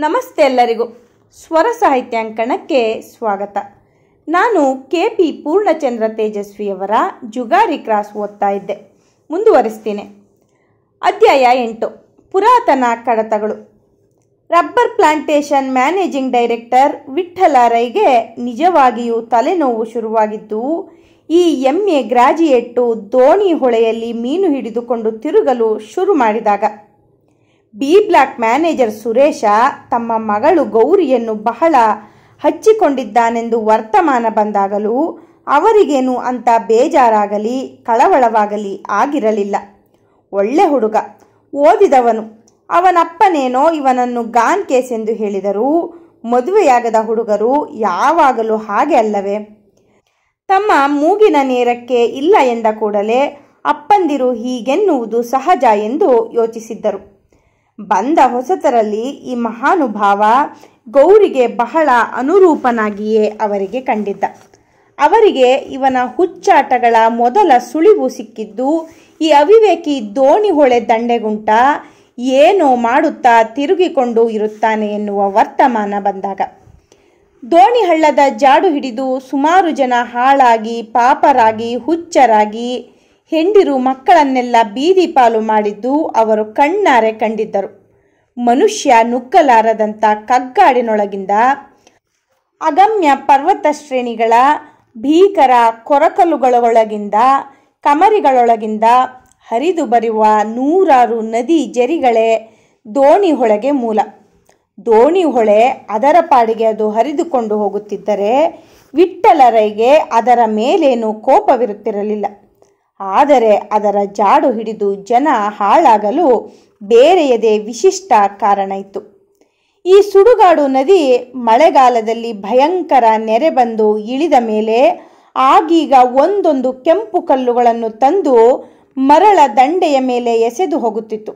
ನಮಸ್ತೆ ಎಲ್ಲರಿಗೂ. ಸ್ವರ ಸಾಹಿತ್ಯಾಂಕಣಕ್ಕೆ ಸ್ವಾಗತ. ನಾನು KP ಪೂರ್ಣಚಂದ್ರ ತೇಜಸ್ವಿಯವರ ಜುಗಾರಿ ಕ್ರಾಸ್ ಓದ್ತಾ ಇದ್ದೆ. ಮುಂದುವರಿಸ್ತೀನಿ. ಅಧ್ಯಾಯ 8, ಪುರಾತನ ಕಡತಗಳು. Rubber plantation managing director Vittala ರೈಗೆ ನಿಜವಾಗಿಯೂ ತಲೆನೋವು ಶುರುವಾಗಿದ್ದು, ಈ MA ಗ್ರಾಜ್ಯುಯೇಟು ದೋಣಿ ಹೊಳೆಯಲ್ಲಿ ಮೀನು ಹಿಡಿದುಕೊಂಡು ತಿರುಗಲು ಶುರು ಮಾಡಿದಾಗ B ಬ್ಲಾಕ್ ಮ್ಯಾನೇಜರ್ ಸುರೇಶ ತಮ್ಮ ಮಗಳು ಗೌರಿಯನ್ನು ಬಹಳ ಹಚ್ಚಿಕೊಂಡಿದ್ದಾನೆಂದು ವರ್ತಮಾನ ಬಂದಾಗಲೂ ಅವರಿಗೇನು ಅಂತ ಬೇಜಾರಾಗಲಿ ಕಳವಳವಾಗಲಿ ಆಗಿರಲಿಲ್ಲ. ಒಳ್ಳೆ ಹುಡುಗ, ಓದಿದವನು. ಅವನಪ್ಪನೇನೋ ಇವನನ್ನು ಗಾನ್ ಕೇಸ್ ಎಂದು ಹೇಳಿದರೂ ಮದುವೆಯಾಗದ ಹುಡುಗರು ಯಾವಾಗಲೂ ಹಾಗೆ ಅಲ್ಲವೇ? ತಮ್ಮ ಮೂಗಿನ ನೇರಕ್ಕೆ ಇಲ್ಲ ಎಂದ ಕೂಡಲೇ ಅಪ್ಪಂದಿರು ಹೀಗೆನ್ನುವುದು ಸಹಜ ಎಂದು ಯೋಚಿಸಿದ್ದರು. ಬಂದ ಹೊಸತರಲ್ಲಿ ಈ ಮಹಾನುಭಾವ ಗೌರಿಗೆ ಬಹಳ ಅನುರೂಪನಾಗಿಯೇ ಅವರಿಗೆ ಕಂಡಿದ್ದ. ಅವರಿಗೆ ಇವನ ಹುಚ್ಚಾಟಗಳ ಮೊದಲ ಸುಳಿವು ಸಿಕ್ಕಿದ್ದು ಈ ಅವಿವೇಕಿ ದೋಣಿ ಹೊಳೆ ದಂಡೆಗುಂಟ ಏನೋ ಮಾಡುತ್ತಾ ತಿರುಗಿಕೊಂಡು ಇರುತ್ತಾನೆ ಎನ್ನುವ ವರ್ತಮಾನ ಬಂದಾಗ. ದೋಣಿ ಹಳ್ಳದ ಜಾಡು ಹಿಡಿದು ಸುಮಾರು ಜನ ಹಾಳಾಗಿ ಪಾಪರಾಗಿ ಹುಚ್ಚರಾಗಿ ಹೆಂಡಿರು ಮಕ್ಕಳನ್ನೆಲ್ಲ ಬೀದಿ ಪಾಲು ಮಾಡಿದ್ದು ಅವರು ಕಣ್ಣಾರೆ ಕಂಡಿದ್ದರು. ಮನುಷ್ಯ ನುಗ್ಗಲಾರದಂಥ ಕಗ್ಗಾಡಿನೊಳಗಿಂದ ಅಗಮ್ಯ ಪರ್ವತ ಶ್ರೇಣಿಗಳ ಭೀಕರ ಕೊರಕಲುಗಳೊಳಗಿಂದ ಕಮರಿಗಳೊಳಗಿಂದ ಹರಿದು ಬರುವ ನೂರಾರು ನದಿ ಜರಿಗಳೇ ದೋಣಿ ಹೊಳೆಗೆ ಮೂಲ. ದೋಣಿ ಹೊಳೆ ಅದರ ಪಾಡಿಗೆ ಅದು ಹರಿದುಕೊಂಡು ಹೋಗುತ್ತಿದ್ದರೆ ವಿಠ್ಠಲರೈಗೆ ಅದರ ಮೇಲೇನೂ ಕೋಪವಿರುತ್ತಿರಲಿಲ್ಲ. ಆದರೆ ಅದರ ಜಾಡು ಹಿಡಿದು ಜನ ಹಾಳಾಗಲು ಬೇರೆಯದೇ ವಿಶಿಷ್ಟ ಕಾರಣ ಇತ್ತು. ಈ ಸುಡುಗಾಡು ನದಿ ಮಳೆಗಾಲದಲ್ಲಿ ಭಯಂಕರ ನೆರೆ ಬಂದು ಇಳಿದ ಮೇಲೆ ಆಗೀಗ ಒಂದೊಂದು ಕೆಂಪು ಕಲ್ಲುಗಳನ್ನು ತಂದು ಮರಳ ದಂಡೆಯ ಮೇಲೆ ಎಸೆದು ಹೋಗುತ್ತಿತ್ತು.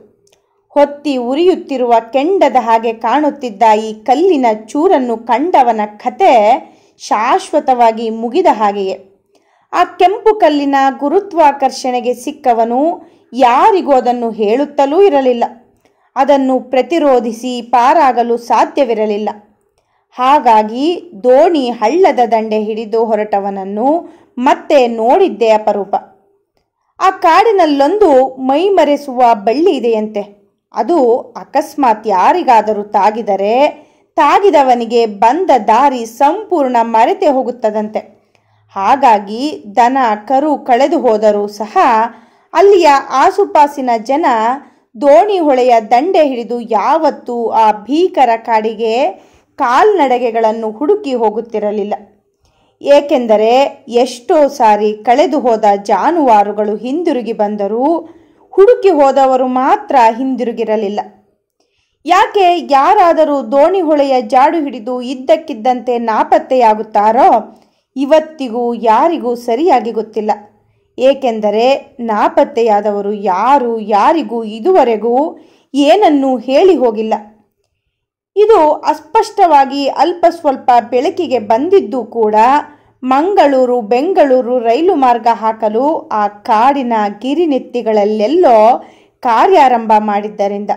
ಹೊತ್ತಿ ಉರಿಯುತ್ತಿರುವ ಕೆಂಡದ ಹಾಗೆ ಕಾಣುತ್ತಿದ್ದ ಈ ಕಲ್ಲಿನ ಚೂರನ್ನು ಕಂಡವನ ಕತೆ ಶಾಶ್ವತವಾಗಿ ಮುಗಿದ ಹಾಗೆಯೇ. ಆ ಕೆಂಪು ಕಲ್ಲಿನ ಗುರುತ್ವಾಕರ್ಷಣೆಗೆ ಸಿಕ್ಕವನು ಯಾರಿಗೂ ಅದನ್ನು ಹೇಳುತ್ತಲೂ ಇರಲಿಲ್ಲ. ಅದನ್ನು ಪ್ರತಿರೋಧಿಸಿ ಪಾರಾಗಲು ಸಾಧ್ಯವಿರಲಿಲ್ಲ. ಹಾಗಾಗಿ ದೋಣಿ ಹಳ್ಳದ ದಂಡೆ ಹಿಡಿದು ಹೊರಟವನನ್ನು ಮತ್ತೆ ನೋಡಿದ್ದೇ ಅಪರೂಪ. ಆ ಕಾಡಿನಲ್ಲೊಂದು ಮೈಮರೆಸುವ ಬಳ್ಳಿ ಇದೆಯಂತೆ. ಅದು ಅಕಸ್ಮಾತ್ ಯಾರಿಗಾದರೂ ತಾಗಿದರೆ ತಾಗಿದವನಿಗೆ ಬಂದ ದಾರಿ ಸಂಪೂರ್ಣ ಮರೆತೇ ಹೋಗುತ್ತದಂತೆ. ಹಾಗಾಗಿ ದನ ಕರು ಕಳೆದು ಹೋದರೂ ಸಹ ಅಲ್ಲಿಯ ಆಸುಪಾಸಿನ ಜನ ದೋಣಿ ಹೊಳೆಯ ದಂಡೆ ಹಿಡಿದು ಯಾವತ್ತೂ ಆ ಭೀಕರ ಕಾಡಿಗೆ ಕಾಲ್ನಡಿಗೆಗಳನ್ನು ಹುಡುಕಿ ಹೋಗುತ್ತಿರಲಿಲ್ಲ. ಏಕೆಂದರೆ ಎಷ್ಟೋ ಸಾರಿ ಕಳೆದು ಹೋದ ಜಾನುವಾರುಗಳು ಹಿಂದಿರುಗಿ ಬಂದರೂ ಹುಡುಕಿ ಹೋದವರು ಮಾತ್ರ ಹಿಂದಿರುಗಿರಲಿಲ್ಲ. ಯಾಕೆ ಯಾರಾದರೂ ದೋಣಿ ಹೊಳೆಯ ಜಾಡು ಹಿಡಿದು ಇದ್ದಕ್ಕಿದ್ದಂತೆ ನಾಪತ್ತೆಯಾಗುತ್ತಾರೋ ಇವತ್ತಿಗೂ ಯಾರಿಗೂ ಸರಿಯಾಗಿ ಗೊತ್ತಿಲ್ಲ. ಏಕೆಂದರೆ ನಾಪತ್ತೆಯಾದವರು ಯಾರು ಯಾರಿಗೂ ಇದುವರೆಗೂ ಏನನ್ನೂ ಹೇಳಿ ಹೋಗಿಲ್ಲ. ಇದು ಅಸ್ಪಷ್ಟವಾಗಿ ಅಲ್ಪ ಸ್ವಲ್ಪ ಬೆಳಕಿಗೆ ಬಂದಿದ್ದು ಕೂಡ ಮಂಗಳೂರು ಬೆಂಗಳೂರು ರೈಲು ಮಾರ್ಗ ಹಾಕಲು ಆ ಕಾಡಿನ ಗಿರಿನೆತ್ತಿಗಳಲ್ಲೆಲ್ಲೋ ಕಾರ್ಯಾರಂಭ ಮಾಡಿದ್ದರಿಂದ.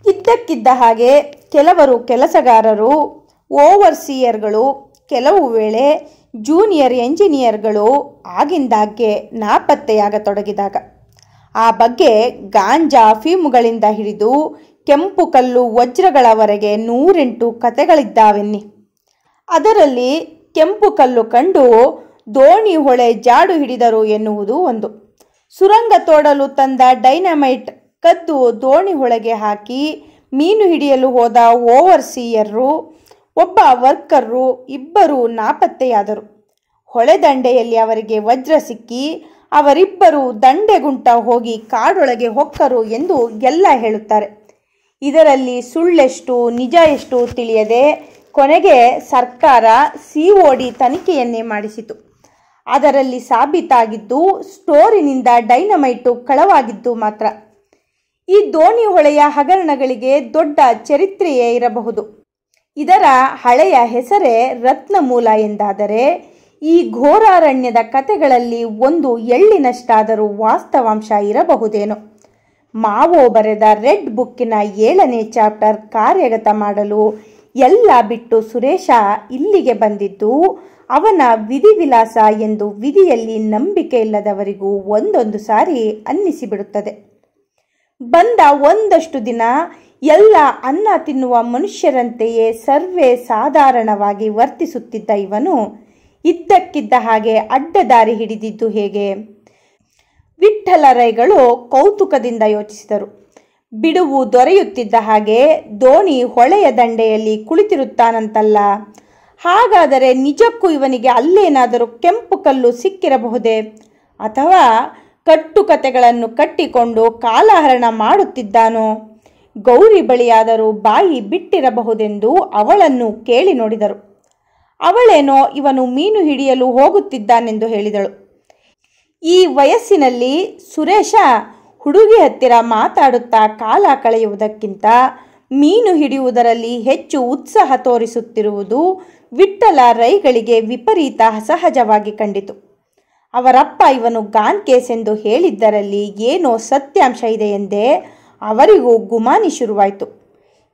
ಇದ್ದಕ್ಕಿದ್ದ ಹಾಗೆ ಕೆಲವರು ಕೆಲಸಗಾರರು, ಓವರ್ಸಿಯರ್ಗಳು, ಕೆಲವು ವೇಳೆ ಜೂನಿಯರ್ ಎಂಜಿನಿಯರ್ಗಳು ಆಗಿಂದಾಗ್ಗೆ ನಾಪತ್ತೆಯಾಗತೊಡಗಿದಾಗ ಆ ಬಗ್ಗೆ ಗಾಂಜಾ ಅಫೀಮುಗಳಿಂದ ಹಿಡಿದು ಕೆಂಪು ಕಲ್ಲು ವಜ್ರಗಳವರೆಗೆ 108 ಕತೆಗಳಿದ್ದಾವೆನ್ನಿ. ಅದರಲ್ಲಿ ಕೆಂಪು ಕಲ್ಲು ಕಂಡು ದೋಣಿ ಹೊಳೆ ಜಾಡು ಹಿಡಿದರು ಎನ್ನುವುದು ಒಂದು. ಸುರಂಗ ತೋಡಲು ತಂದ ಡೈನಮೈಟ್ ಕದ್ದು ದೋಣಿ ಹೊಳೆಗೆ ಹಾಕಿ ಮೀನು ಹಿಡಿಯಲು ಹೋದ ಓವರ್ಸಿಯರು, ಒಬ್ಬ ವರ್ಕರು, ಇಬ್ಬರು ನಾಪತ್ತೆಯಾದರು. ಹೊಳೆ ದಂಡೆಯಲ್ಲಿ ಅವರಿಗೆ ವಜ್ರ ಸಿಕ್ಕಿ ಅವರಿಬ್ಬರು ದಂಡೆಗುಂಟ ಹೋಗಿ ಕಾಡೊಳಗೆ ಹೊಕ್ಕರು ಎಂದು ಎಲ್ಲ ಹೇಳುತ್ತಾರೆ. ಇದರಲ್ಲಿ ಸುಳ್ಳೆಷ್ಟು ನಿಜ ಎಷ್ಟು ತಿಳಿಯದೆ ಕೊನೆಗೆ ಸರ್ಕಾರ COD ತನಿಖೆಯನ್ನೇ ಮಾಡಿಸಿತು. ಅದರಲ್ಲಿ ಸಾಬೀತಾಗಿದ್ದು ಸ್ಟೋರಿನಿಂದ ಡೈನಮೈಟು ಕಳವಾಗಿದ್ದು ಮಾತ್ರ. ಈ ದೋಣಿ ಹೊಳೆಯ ಹಗರಣಗಳಿಗೆ ದೊಡ್ಡ ಚರಿತ್ರೆಯೇ ಇರಬಹುದು. ಇದರ ಹಳೆಯ ಹೆಸರೇ ರತ್ನಮೂಲ ಎಂದಾದರೆ ಈ ಘೋರಾರಣ್ಯದ ಕತೆಗಳಲ್ಲಿ ಒಂದು ಎಳ್ಳಿನಷ್ಟಾದರೂ ವಾಸ್ತವಾಂಶ ಇರಬಹುದೇನೋ. ಮಾವೋ ಬರೆದ ರೆಡ್ ಬುಕ್ಕಿನ 7ನೇ ಚಾಪ್ಟರ್ ಕಾರ್ಯಗತ ಮಾಡಲು ಎಲ್ಲ ಬಿಟ್ಟು ಸುರೇಶ ಇಲ್ಲಿಗೆ ಬಂದಿದ್ದು ಅವನ ವಿಧಿವಿಲಾಸ ಎಂದು ವಿಧಿಯಲ್ಲಿ ನಂಬಿಕೆ ಇಲ್ಲದವರಿಗೂ ಒಂದೊಂದು ಸಾರಿ ಅನ್ನಿಸಿಬಿಡುತ್ತದೆ. ಬಂದ ಒಂದಷ್ಟು ದಿನ ಎಲ್ಲ ಅನ್ನ ತಿನ್ನುವ ಮನುಷ್ಯರಂತೆಯೇ ಸರ್ವೇ ಸಾಧಾರಣವಾಗಿ ವರ್ತಿಸುತ್ತಿದ್ದ ಇವನು ಇದ್ದಕ್ಕಿದ್ದ ಹಾಗೆ ಅಡ್ಡದಾರಿ ಹಿಡಿದಿದ್ದು ಹೇಗೆ? ವಿಠ್ಠಲರೈಗಳು ಕೌತುಕದಿಂದ ಯೋಚಿಸಿದರು. ಬಿಡುವು ದೊರೆಯುತ್ತಿದ್ದ ಹಾಗೆ ದೋಣಿ ಹೊಳೆಯ ದಂಡೆಯಲ್ಲಿ ಕುಳಿತಿರುತ್ತಾನಂತಲ್ಲ. ಹಾಗಾದರೆ ನಿಜಕ್ಕೂ ಇವನಿಗೆ ಅಲ್ಲೇನಾದರೂ ಕೆಂಪು ಕಲ್ಲು ಸಿಕ್ಕಿರಬಹುದೇ? ಅಥವಾ ಕಟ್ಟುಕತೆಗಳನ್ನು ಕಟ್ಟಿಕೊಂಡು ಕಾಲಹರಣ ಮಾಡುತ್ತಿದ್ದಾನೋ? ಗೌರಿ ಬಳಿಯಾದರೂ ಬಾಯಿ ಬಿಟ್ಟಿರಬಹುದೆಂದು ಅವಳನ್ನು ಕೇಳಿ ನೋಡಿದರು. ಅವಳೇನೋ ಇವನು ಮೀನು ಹಿಡಿಯಲು ಹೋಗುತ್ತಿದ್ದಾನೆಂದು ಹೇಳಿದಳು. ಈ ವಯಸ್ಸಿನಲ್ಲಿ ಸುರೇಶ ಹುಡುಗಿ ಹತ್ತಿರ ಮಾತಾಡುತ್ತಾ ಕಾಲ ಕಳೆಯುವುದಕ್ಕಿಂತ ಮೀನು ಹಿಡಿಯುವುದರಲ್ಲಿ ಹೆಚ್ಚು ಉತ್ಸಾಹ ತೋರಿಸುತ್ತಿರುವುದು ವಿಠ್ಠಲ ರೈಗಳಿಗೆ ವಿಪರೀತ ಅಸಹಜವಾಗಿ ಕಂಡಿತು. ಅವರಪ್ಪ ಇವನು ಗಾನ್ ಕೇಸ್ ಎಂದು ಹೇಳಿದ್ದರಲ್ಲಿ ಏನೋ ಸತ್ಯಾಂಶ ಇದೆ ಎಂದೇ ಅವರಿಗೂ ಗುಮಾನಿ ಶುರುವಾಯಿತು.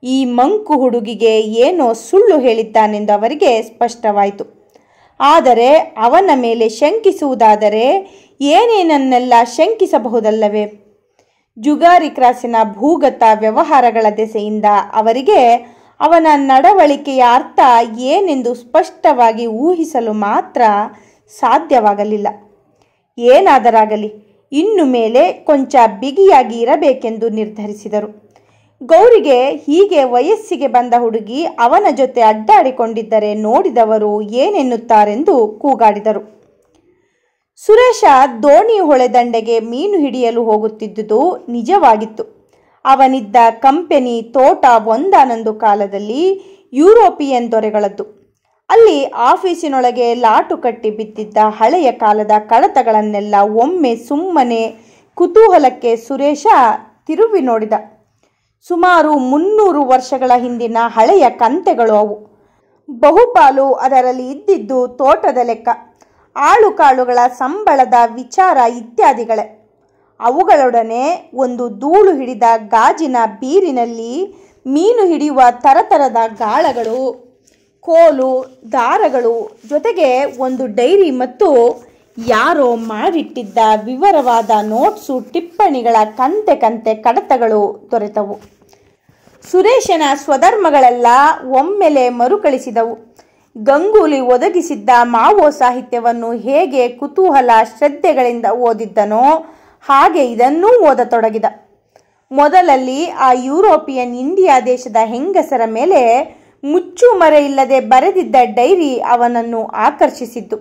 ಈ ಮಂಕು ಹುಡುಗಿಗೆ ಏನೋ ಸುಳ್ಳು ಹೇಳಿದ್ದಾನೆಂದು ಅವರಿಗೆ ಸ್ಪಷ್ಟವಾಯಿತು. ಆದರೆ ಅವನ ಮೇಲೆ ಶಂಕಿಸುವುದಾದರೆ ಏನೇನನ್ನೆಲ್ಲ ಶಂಕಿಸಬಹುದಲ್ಲವೇ? ಜುಗಾರಿ ಕ್ರಾಸಿನ ಭೂಗತ ವ್ಯವಹಾರಗಳ ದೆಸೆಯಿಂದ ಅವರಿಗೆ ಅವನ ನಡವಳಿಕೆಯ ಅರ್ಥ ಏನೆಂದು ಸ್ಪಷ್ಟವಾಗಿ ಊಹಿಸಲು ಮಾತ್ರ ಸಾಧ್ಯವಾಗಲಿಲ್ಲ. ಏನಾದರಾಗಲಿ ಇನ್ನು ಮೇಲೆ ಕೊಂಚ ಬಿಗಿಯಾಗಿ ಇರಬೇಕೆಂದು ನಿರ್ಧರಿಸಿದರು. ಗೌರಿಗೆ ಹೀಗೆ ವಯಸ್ಸಿಗೆ ಬಂದ ಹುಡುಗಿ ಅವನ ಜೊತೆ ಅಡ್ಡಾಡಿಕೊಂಡಿದ್ದರೆ ನೋಡಿದವರು ಏನೆನ್ನುತ್ತಾರೆಂದು ಕೂಗಾಡಿದರು. ಸುರೇಶ ದೋಣಿ ಹೊಳೆದಂಡೆಗೆ ಮೀನು ಹಿಡಿಯಲು ಹೋಗುತ್ತಿದ್ದುದು ನಿಜವಾಗಿತ್ತು. ಅವನಿದ್ದ ಕಂಪೆನಿ ತೋಟ ಒಂದಾನೊಂದು ಕಾಲದಲ್ಲಿ ಯುರೋಪಿಯನ್ ದೊರೆಗಳದ್ದು. ಅಲ್ಲಿ ಆಫೀಸಿನೊಳಗೆ ಲಾಟು ಕಟ್ಟಿ ಬಿದ್ದಿದ್ದ ಹಳೆಯ ಕಾಲದ ಕಡತಗಳನ್ನೆಲ್ಲ ಒಮ್ಮೆ ಸುಮ್ಮನೆ ಕುತೂಹಲಕ್ಕೆ ಸುರೇಶ ತಿರುವಿ ನೋಡಿದ. ಸುಮಾರು 300 ವರ್ಷಗಳ ಹಿಂದಿನ ಹಳೆಯ ಕಂತೆಗಳು ಅವು. ಬಹುಪಾಲು ಅದರಲ್ಲಿ ಇದ್ದಿದ್ದು ತೋಟದ ಲೆಕ್ಕ, ಆಳುಕಾಳುಗಳ ಸಂಬಳದ ವಿಚಾರ ಇತ್ಯಾದಿಗಳೇ. ಅವುಗಳೊಡನೆ ಒಂದು ಧೂಳು ಹಿಡಿದ ಗಾಜಿನ ಬೀರಿನಲ್ಲಿ ಮೀನು ಹಿಡಿಯುವ ತರತರದ ಗಾಳಗಳು, ಕೋಲು, ದಾರಗಳು, ಜೊತೆಗೆ ಒಂದು ಡೈರಿ ಮತ್ತು ಯಾರೋ ಮಾಡಿಟ್ಟಿದ್ದ ವಿವರವಾದ ನೋಟ್ಸು, ಟಿಪ್ಪಣಿಗಳ ಕಂತೆ ಕಡತಗಳು ದೊರೆತವು. ಸುರೇಶನ ಸ್ವಧರ್ಮಗಳೆಲ್ಲ ಒಮ್ಮೆಲೆ ಮರುಕಳಿಸಿದವು. ಗಂಗೂಲಿ ಒದಗಿಸಿದ್ದ ಮಾವೋ ಸಾಹಿತ್ಯವನ್ನು ಹೇಗೆ ಕುತೂಹಲ ಶ್ರದ್ಧೆಗಳಿಂದ ಓದಿದ್ದನೋ ಹಾಗೆ ಇದನ್ನೂ ಓದತೊಡಗಿದ. ಮೊದಲಲ್ಲಿ ಆ ಯುರೋಪಿಯನ್ ಇಂಡಿಯಾ ದೇಶದ ಹೆಂಗಸರ ಮೇಲೆ ಮುಚ್ಚುಮರೆ ಇಲ್ಲದೆ ಬರೆದಿದ್ದ ಡೈರಿ ಅವನನ್ನು ಆಕರ್ಷಿಸಿದ್ದು.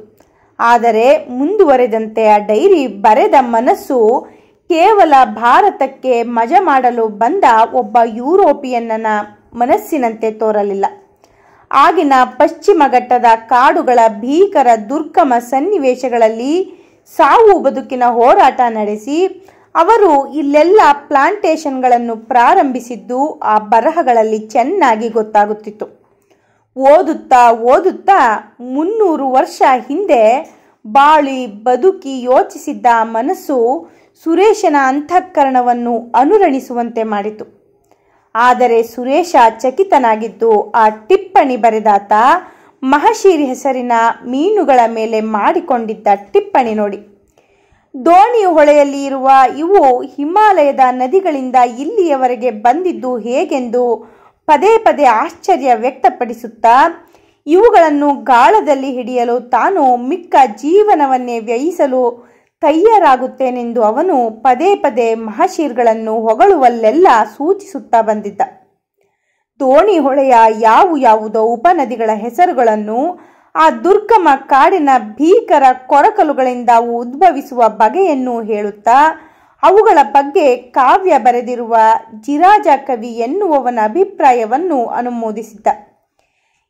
ಆದರೆ ಮುಂದುವರೆದಂತೆ ಆ ಡೈರಿ ಬರೆದ ಮನಸ್ಸು ಕೇವಲ ಭಾರತಕ್ಕೆ ಮಜಾ ಮಾಡಲು ಬಂದ ಒಬ್ಬ ಯುರೋಪಿಯನ್ನನ ಮನಸ್ಸಿನಂತೆ ತೋರಲಿಲ್ಲ. ಆಗಿನ ಪಶ್ಚಿಮ ಘಟ್ಟದ ಕಾಡುಗಳ ಭೀಕರ ದುರ್ಗಮ ಸನ್ನಿವೇಶಗಳಲ್ಲಿ ಸಾವು ಬದುಕಿನ ಹೋರಾಟ ನಡೆಸಿ ಅವರು ಇಲ್ಲೆಲ್ಲ ಪ್ಲಾಂಟೇಶನ್ಗಳನ್ನು ಪ್ರಾರಂಭಿಸಿದ್ದು ಆ ಬರಹಗಳಲ್ಲಿ ಚೆನ್ನಾಗಿ ಗೊತ್ತಾಗುತ್ತಿತ್ತು. ಓದುತ್ತಾ 300 ವರ್ಷ ಹಿಂದೆ ಬಾಳಿ ಬದುಕಿ ಯೋಚಿಸಿದ್ದ ಮನಸ್ಸು ಸುರೇಶನ ಅಂತಃಕರಣವನ್ನು ಅನುರಣಿಸುವಂತೆ ಮಾಡಿತು. ಆದರೆ ಸುರೇಶ ಚಕಿತನಾಗಿದ್ದು ಆ ಟಿಪ್ಪಣಿ ಬರೆದಾತ ಮಹಶೀರ್ ಹೆಸರಿನ ಮೀನುಗಳ ಮೇಲೆ ಮಾಡಿಕೊಂಡಿದ್ದ ಟಿಪ್ಪಣಿ ನೋಡಿ. ದೋಣಿ ಹೊಳೆಯಲ್ಲಿ ಇರುವ ಇವು ಹಿಮಾಲಯದ ನದಿಗಳಿಂದ ಇಲ್ಲಿಯವರೆಗೆ ಬಂದಿದ್ದು ಹೇಗೆಂದು ಪದೇ ಪದೇ ಆಶ್ಚರ್ಯ ವ್ಯಕ್ತಪಡಿಸುತ್ತಾ ಇವುಗಳನ್ನು ಗಾಳದಲ್ಲಿ ಹಿಡಿಯಲು ತಾನು ಮಿಕ್ಕ ಜೀವನವನ್ನೇ ವ್ಯಯಿಸಲು ತಯಾರಾಗುತ್ತೇನೆಂದು ಅವನು ಪದೇ ಪದೇ ಮಹಶೀರ್ಗಳನ್ನು ಹೊಗಳುವಲ್ಲೆಲ್ಲ ಸೂಚಿಸುತ್ತಾ ಬಂದಿದ್ದ. ದೋಣಿ ಹೊಳೆಯ ಯಾವುದೋ ಉಪನದಿಗಳ ಹೆಸರುಗಳನ್ನು, ಆ ದುರ್ಗಮ ಕಾಡಿನ ಭೀಕರ ಕೊರಕಲುಗಳಿಂದ ಉದ್ಭವಿಸುವ ಬಗೆಯನ್ನು ಹೇಳುತ್ತಾ ಅವುಗಳ ಬಗ್ಗೆ ಕಾವ್ಯ ಬರೆದಿರುವ ಜಿರಾಜ ಕವಿ ಎನ್ನುವವನ ಅಭಿಪ್ರಾಯವನ್ನು ಅನುಮೋದಿಸಿದ್ದ.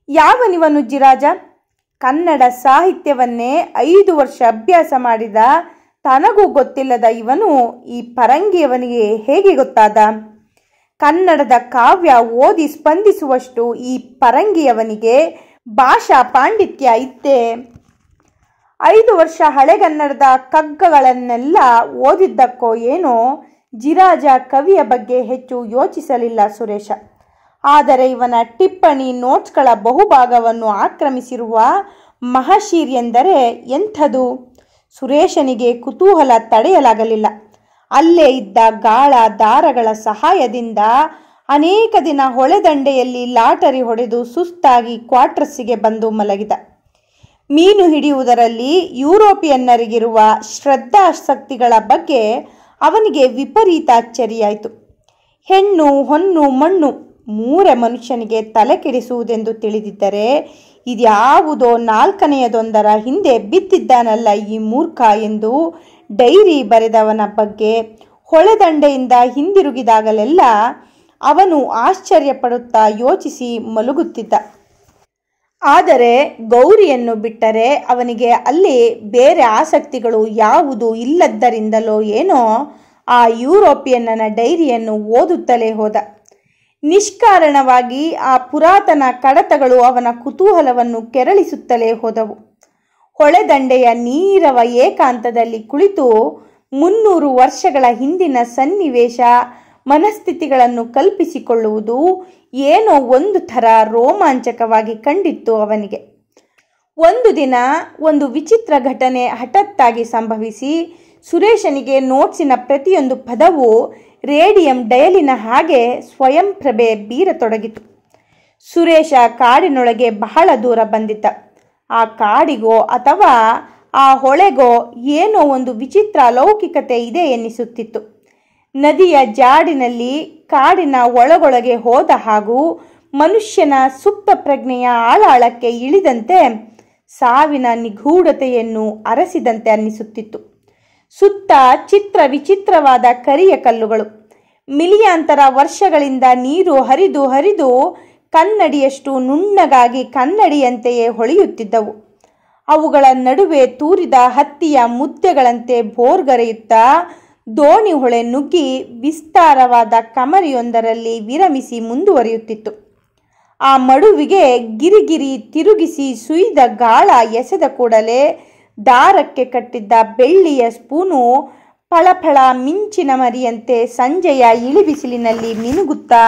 ಯಾವನಿವನು ಜಿರಾಜ? ಕನ್ನಡ ಸಾಹಿತ್ಯವನ್ನೇ 5 ವರ್ಷ ಅಭ್ಯಾಸ ಮಾಡಿದ ತನಗೂ ಗೊತ್ತಿಲ್ಲದ ಇವನು ಈ ಪರಂಗಿಯವನಿಗೆ ಹೇಗೆ ಗೊತ್ತಾದ? ಕನ್ನಡದ ಕಾವ್ಯ ಓದಿ ಸ್ಪಂದಿಸುವಷ್ಟು ಈ ಪರಂಗಿಯವನಿಗೆ ಭಾಷಾ ಪಾಂಡಿತ್ಯ ಇತ್ತೇ? 5 ವರ್ಷ ಹಳೆಗನ್ನಡದ ಕಗ್ಗಗಳನ್ನೆಲ್ಲ ಓದಿದ್ದಕ್ಕೋ ಏನೋ ಜಿರಾಜ ಕವಿಯ ಬಗ್ಗೆ ಹೆಚ್ಚು ಯೋಚಿಸಲಿಲ್ಲ ಸುರೇಶ. ಆದರೆ ಇವನ ಟಿಪ್ಪಣಿ ನೋಟ್ಸ್ಗಳ ಬಹುಭಾಗವನ್ನು ಆಕ್ರಮಿಸಿರುವ ಮಹಶೀರ್ ಎಂದರೆ ಎಂಥದು? ಸುರೇಶನಿಗೆ ಕುತೂಹಲ ತಡೆಯಲಾಗಲಿಲ್ಲ. ಅಲ್ಲೇ ಇದ್ದ ಗಾಳ ದಾರಗಳ ಸಹಾಯದಿಂದ ಅನೇಕ ದಿನ ಹೊಳೆದಂಡೆಯಲ್ಲಿ ಲಾಟರಿ ಹೊಡೆದು ಸುಸ್ತಾಗಿ ಕ್ವಾರ್ಟರ್ಸಿಗೆ ಬಂದು ಮಲಗಿದ. ಮೀನು ಹಿಡಿಯುವುದರಲ್ಲಿ ಯುರೋಪಿಯನ್ನರಿಗಿರುವ ಶ್ರದ್ಧಾಸಕ್ತಿಗಳ ಬಗ್ಗೆ ಅವನಿಗೆ ವಿಪರೀತ ಅಚ್ಚರಿಯಾಯಿತು. ಹೆಣ್ಣು ಹೊನ್ನು ಮಣ್ಣು ಮೂರೇ ಮನುಷ್ಯನಿಗೆ ತಲೆ ಕೆಡಿಸುವುದೆಂದು ತಿಳಿದಿದ್ದರೆ ಇದ್ಯಾವುದೋ ನಾಲ್ಕನೆಯದೊಂದರ ಹಿಂದೆ ಬಿದ್ದಿದ್ದಾನಲ್ಲ ಈ ಮೂರ್ಖ ಎಂದು ಡೈರಿ ಬರೆದವನ ಬಗ್ಗೆ ಹೊಳೆದಂಡೆಯಿಂದ ಹಿಂದಿರುಗಿದಾಗಲೆಲ್ಲ ಅವನು ಆಶ್ಚರ್ಯಪಡುತ್ತಾ ಯೋಚಿಸಿ ಮಲಗುತ್ತಿದ್ದ. ಆದರೆ ಗೌರಿಯನ್ನು ಬಿಟ್ಟರೆ ಅವನಿಗೆ ಅಲ್ಲಿ ಬೇರೆ ಆಸಕ್ತಿಗಳು ಯಾವುದು ಇಲ್ಲದ್ದರಿಂದಲೋ ಏನೋ ಆ ಯುರೋಪಿಯನ್ನನ ಡೈರಿಯನ್ನು ಓದುತ್ತಲೇ ಹೋದ. ನಿಷ್ಕಾರಣವಾಗಿ ಆ ಪುರಾತನ ಕಡತಗಳು ಅವನ ಕುತೂಹಲವನ್ನು ಕೆರಳಿಸುತ್ತಲೇ ಹೋದವು. ಹೊಳೆದಂಡೆಯ ನೀರವ ಏಕಾಂತದಲ್ಲಿ ಕುಳಿತು 300 ವರ್ಷಗಳ ಹಿಂದಿನ ಸನ್ನಿವೇಶ ಮನಸ್ಥಿತಿಗಳನ್ನು ಕಲ್ಪಿಸಿಕೊಳ್ಳುವುದು ಏನೋ ಒಂದು ಥರ ರೋಮಾಂಚಕವಾಗಿ ಕಂಡಿತ್ತು ಅವನಿಗೆ. ಒಂದು ದಿನ ಒಂದು ವಿಚಿತ್ರ ಘಟನೆ ಹಠಾತ್ತಾಗಿ ಸಂಭವಿಸಿ ಸುರೇಶನಿಗೆ ನೋಟ್ಸಿನ ಪ್ರತಿಯೊಂದು ಪದವು ರೇಡಿಯಂ ಡಯಲಿನ ಹಾಗೆ ಸ್ವಯಂ ಪ್ರಭೆ ಬೀರತೊಡಗಿತು. ಸುರೇಶ ಕಾಡಿನೊಳಗೆ ಬಹಳ ದೂರ ಬಂದಿದ್ದ. ಆ ಕಾಡಿಗೋ ಅಥವಾ ಆ ಹೊಳೆಗೋ ಏನೋ ಒಂದು ವಿಚಿತ್ರ ಅಲೌಕಿಕತೆ ಇದೆ ಎನ್ನಿಸುತ್ತಿತ್ತು. ನದಿಯ ಜಾಡಿನಲ್ಲಿ ಕಾಡಿನ ಒಳಗೊಳಗೆ ಹೋದ ಹಾಗೂ ಮನುಷ್ಯನ ಸುಪ್ತ ಪ್ರಜ್ಞೆಯ ಆಳಾಳಕ್ಕೆ ಇಳಿದಂತೆ ಸಾವಿನ ನಿಗೂಢತೆಯನ್ನು ಅರಸಿದಂತೆ ಅನ್ನಿಸುತ್ತಿತ್ತು. ಸುತ್ತ ಚಿತ್ರ ವಿಚಿತ್ರವಾದ ಕರಿಯ ಕಲ್ಲುಗಳು ಮಿಲಿಯಾಂತರ ವರ್ಷಗಳಿಂದ ನೀರು ಹರಿದು ಹರಿದು ಕನ್ನಡಿಯಷ್ಟು ನುಣ್ಣಗಾಗಿ ಕನ್ನಡಿಯಂತೆಯೇ ಹೊಳೆಯುತ್ತಿದ್ದವು. ಅವುಗಳ ನಡುವೆ ತೂರಿದ ಹತ್ತಿಯ ಮುದ್ದೆಗಳಂತೆ ಬೋರ್ಗರೆಯುತ್ತಾ ದೋಣಿ ಹೊಳೆ ನುಗ್ಗಿ ವಿಸ್ತಾರವಾದ ಕಮರಿಯೊಂದರಲ್ಲಿ ವಿರಮಿಸಿ ಮುಂದುವರಿಯುತ್ತಿತ್ತು. ಆ ಮಡುವಿಗೆ ಗಿರಿಗಿರಿ ತಿರುಗಿಸಿ ಸುಯ್ದ ಗಾಳ ಎಸೆದ ಕೂಡಲೇ ದಾರಕ್ಕೆ ಕಟ್ಟಿದ್ದ ಬೆಳ್ಳಿಯ ಸ್ಪೂನು ಫಳಫಳ ಮಿಂಚಿನ ಮರಿಯಂತೆ ಸಂಜೆಯ ಇಳಿಬಿಸಿಲಿನಲ್ಲಿ ಮಿನುಗುತ್ತಾ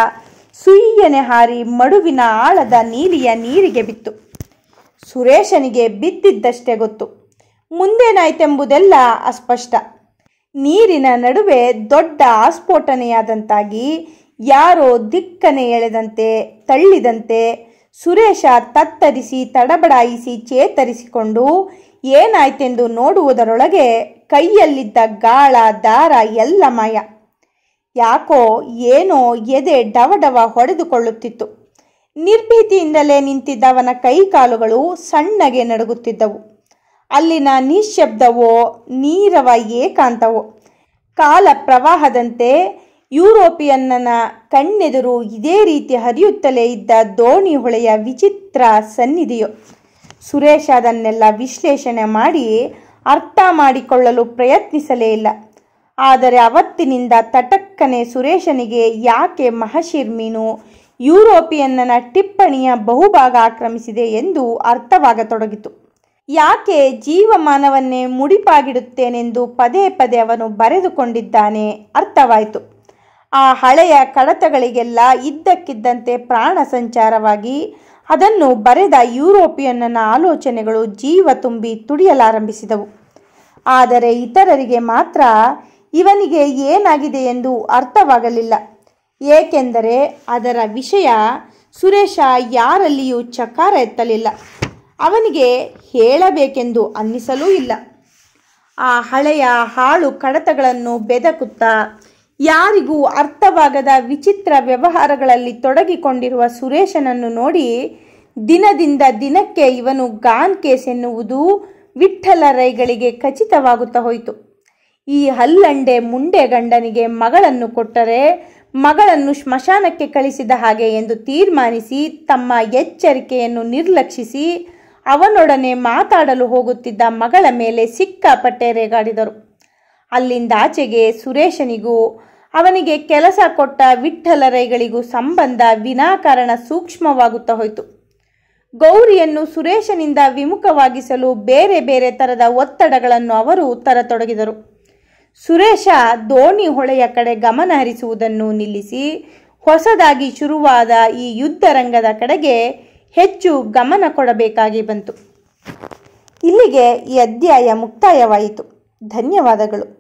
ಸುಯ್ಯನೆ ಹಾರಿ ಮಡುವಿನ ಆಳದ ನೀಲಿಯ ನೀರಿಗೆ ಬಿತ್ತು. ಸುರೇಶನಿಗೆ ಬಿದ್ದಿದ್ದಷ್ಟೇ ಗೊತ್ತು, ಮುಂದೇನಾಯ್ತೆಂಬುದೆಲ್ಲ ಅಸ್ಪಷ್ಟ. ನೀರಿನ ನಡುವೆ ದೊಡ್ಡ ಆಸ್ಫೋಟನೆಯಾದಂತಾಗಿ ಯಾರೋ ದಿಕ್ಕನೆ ಎಳೆದಂತೆ ತಳ್ಳಿದಂತೆ ಸುರೇಶ ತತ್ತರಿಸಿ ತಡಬಡಾಯಿಸಿ ಚೇತರಿಸಿಕೊಂಡು ಏನಾಯ್ತೆಂದು ನೋಡುವುದರೊಳಗೆ ಕೈಯಲ್ಲಿದ್ದ ಗಾಳ ದಾರ ಎಲ್ಲ ಮಾಯ. ಯಾಕೋ ಏನೋ ಎದೆ ಡವಡವ ಹೊಡೆದುಕೊಳ್ಳುತ್ತಿತ್ತು. ನಿರ್ಭೀತಿಯಿಂದಲೇ ನಿಂತಿದ್ದವನ ಕೈಕಾಲುಗಳು ಸಣ್ಣಗೆ ನಡುಗುತ್ತಿದ್ದವು. ಅಲ್ಲಿನ ನಿಶ್ಶಬ್ದವೋ ನೀರವ ಏಕಾಂತವೋ ಕಾಲ ಪ್ರವಾಹದಂತೆ ಯುರೋಪಿಯನ್ನನ ಕಣ್ಣೆದುರು ಇದೇ ರೀತಿ ಹರಿಯುತ್ತಲೇ ಇದ್ದ ದೋಣಿ ಹೊಳೆಯ ವಿಚಿತ್ರ ಸನ್ನಿಧಿಯೋ. ಸುರೇಶ ಅದನ್ನೆಲ್ಲ ವಿಶ್ಲೇಷಣೆ ಮಾಡಿ ಅರ್ಥ ಮಾಡಿಕೊಳ್ಳಲು ಪ್ರಯತ್ನಿಸಲೇ ಇಲ್ಲ. ಆದರೆ ಅವತ್ತಿನಿಂದ ತಟಕ್ಕನೆ ಸುರೇಶನಿಗೆ ಯಾಕೆ ಮಹಶೀರ್ ಮೀನು ಯುರೋಪಿಯನ್ನನ ಟಿಪ್ಪಣಿಯ ಬಹುಭಾಗ ಆಕ್ರಮಿಸಿದೆ ಎಂದು ಅರ್ಥವಾಗತೊಡಗಿತು. ಯಾಕೆ ಜೀವಮಾನವನ್ನೇ ಮುಡಿಪಾಗಿಡುತ್ತೇನೆಂದು ಪದೇ ಪದೇ ಅವನು ಬರೆದುಕೊಂಡಿದ್ದಾನೆ ಅರ್ಥವಾಯಿತು. ಆ ಹಳೆಯ ಕಡತಗಳಿಗೆಲ್ಲ ಇದ್ದಕ್ಕಿದ್ದಂತೆ ಪ್ರಾಣ ಸಂಚಾರವಾಗಿ ಅದನ್ನು ಬರೆದ ಯುರೋಪಿಯನ್ನನ ಆಲೋಚನೆಗಳು ಜೀವ ತುಂಬಿ ತುಡಿಯಲಾರಂಭಿಸಿದವು. ಆದರೆ ಇತರರಿಗೆ ಮಾತ್ರ ಇವನಿಗೆ ಏನಾಗಿದೆ ಎಂದು ಅರ್ಥವಾಗಲಿಲ್ಲ. ಏಕೆಂದರೆ ಅದರ ವಿಷಯ ಸುರೇಶ ಯಾರಲ್ಲಿಯೂ ಚಕಾರ ಎತ್ತಲಿಲ್ಲ. ಅವನಿಗೆ ಹೇಳಬೇಕೆಂದು ಅನ್ನಿಸಲೂ ಇಲ್ಲ. ಆ ಹಳೆಯ ಹಾಳು ಕಡತಗಳನ್ನು ಬೆದಕುತ್ತಾ ಯಾರಿಗೂ ಅರ್ಥವಾಗದ ವಿಚಿತ್ರ ವ್ಯವಹಾರಗಳಲ್ಲಿ ತೊಡಗಿಕೊಂಡಿರುವ ಸುರೇಶನನ್ನು ನೋಡಿ ದಿನದಿಂದ ದಿನಕ್ಕೆ ಇವನು ಗಾನ್ ಕೇಸ್ ಎನ್ನುವುದು ವಿಠ್ಠಲ ರೈಗಳಿಗೆ ಖಚಿತವಾಗುತ್ತಾ ಹೋಯಿತು. ಈ ಹಲ್ಲಂಡೆ ಮುಂಡೆ ಗಂಡನಿಗೆ ಮಗಳನ್ನು ಕೊಟ್ಟರೆ ಮಗಳನ್ನು ಸ್ಮಶಾನಕ್ಕೆ ಕಳಿಸಿದ ಹಾಗೆ ಎಂದು ತೀರ್ಮಾನಿಸಿ ತಮ್ಮ ಎಚ್ಚರಿಕೆಯನ್ನು ನಿರ್ಲಕ್ಷಿಸಿ ಅವನೊಡನೆ ಮಾತಾಡಲು ಹೋಗುತ್ತಿದ್ದ ಮಗಳ ಮೇಲೆ ಸಿಕ್ಕಾಪಟ್ಟೆ ರೇಗಾಡಿದರು. ಅಲ್ಲಿಂದಾಚೆಗೆ ಸುರೇಶನಿಗೂ ಅವನಿಗೆ ಕೆಲಸ ಕೊಟ್ಟ ವಿಠ್ಠಲರೈಗಳಿಗೂ ಸಂಬಂಧ ವಿನಾಕಾರಣ ಸೂಕ್ಷ್ಮವಾಗುತ್ತಾ ಹೋಯಿತು. ಗೌರಿಯನ್ನು ಸುರೇಶನಿಂದ ವಿಮುಖವಾಗಿಸಲು ಬೇರೆ ಬೇರೆ ಥರದ ಒತ್ತಡಗಳನ್ನು ಅವರು ತರತೊಡಗಿದರು. ಸುರೇಶ ದೋಣಿ ಹೊಳೆಯ ಕಡೆ ಗಮನ ಹರಿಸುವುದನ್ನು ನಿಲ್ಲಿಸಿ ಹೊಸದಾಗಿ ಶುರುವಾದ ಈ ಯುದ್ಧ ರಂಗದ ಕಡೆಗೆ ಹೆಚ್ಚು ಗಮನ ಕೊಡಬೇಕಾಗಿ ಬಂತು. ಇಲ್ಲಿಗೆ ಈ ಅಧ್ಯಾಯ ಮುಕ್ತಾಯವಾಯಿತು. ಧನ್ಯವಾದಗಳು.